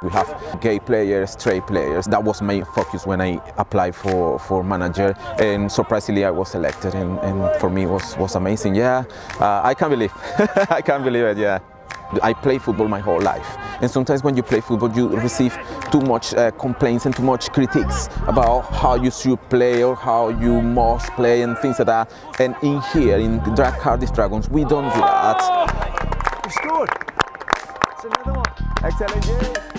We have gay players, straight players. That was my focus when I applied for manager, and surprisingly I was selected, and for me it was amazing. Yeah, I can't believe I can't believe it. Yeah, I play football my whole life, and sometimes when you play football you receive too much complaints and too much critiques about how you should play or how you must play and things like that. And in here in Cardiff Dragons we don't do that. You scored. It's another one. Excellent. Yeah.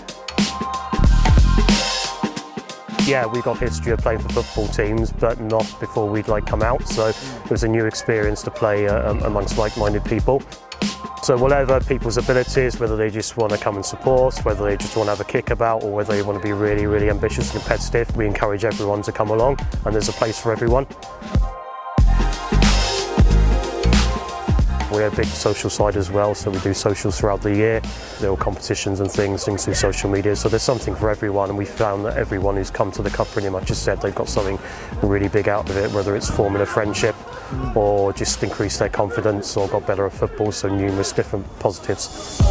Yeah, we got history of playing for football teams, but not before we'd come out. So it was a new experience to play amongst like-minded people. So whatever people's abilities, whether they just want to come and support, whether they just want to have a kick about, or whether they want to be really, really ambitious and competitive, we encourage everyone to come along, and there's a place for everyone. We're a big social side as well, so we do socials throughout the year. There are competitions and things through social media, so there's something for everyone, and we found that everyone who's come to the cup pretty much has said they've got something really big out of it, whether it's forming a friendship or just increase their confidence or got better at football, so numerous different positives.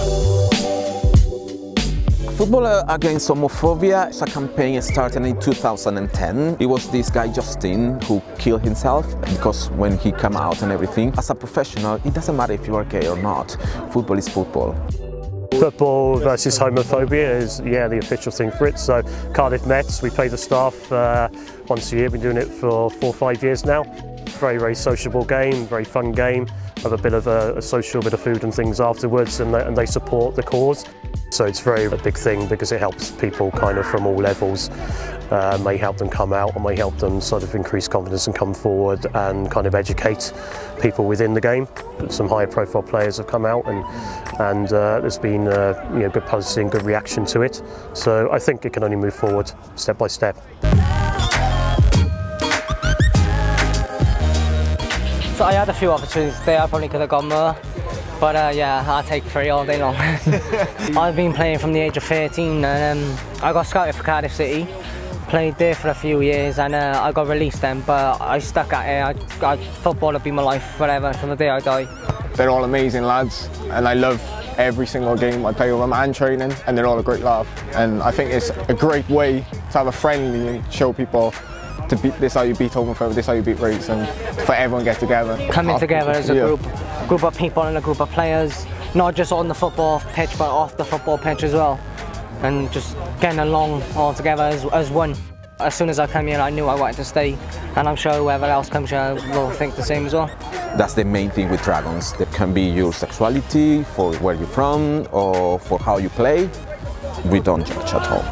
Football Against Homophobia is a campaign started in 2010. It was this guy Justin who killed himself because when he came out and everything. As a professional, it doesn't matter if you are gay or not. Football is football. Football versus homophobia is, yeah, the official thing for it. So Cardiff Mets, we play the staff once a year. We've been doing it for 4 or 5 years now. Very, very sociable game, very fun game. Have a bit of a social bit of food and things afterwards, and they support the cause. So it's a big thing because it helps people kind of from all levels. May help them come out, or may help them sort of increase confidence and come forward and kind of educate people within the game. Some higher profile players have come out, and there's been good publicity and good reaction to it. So I think it can only move forward step by step. So I had a few opportunities there, I probably could have gone more. But yeah, I'll take 3 all day long. I've been playing from the age of 13, and I got scouted for Cardiff City. Played there for a few years, and I got released then, but I stuck at it. Football will be my life forever, from the day I die. They're all amazing lads, and I love every single game I play with them and training, and they're all a great laugh. And I think it's a great way to have a friendly and show people to beat this, how you beat homophobia, this how you beat race, and for everyone to get together. Coming together as a group of people and a group of players, not just on the football pitch but off the football pitch as well, and just getting along all together as one. As soon as I come here I knew I wanted to stay, and I'm sure whoever else comes here will think the same as well. That's the main thing with Dragons. There can be your sexuality, for where you're from, or for how you play. We don't judge at all.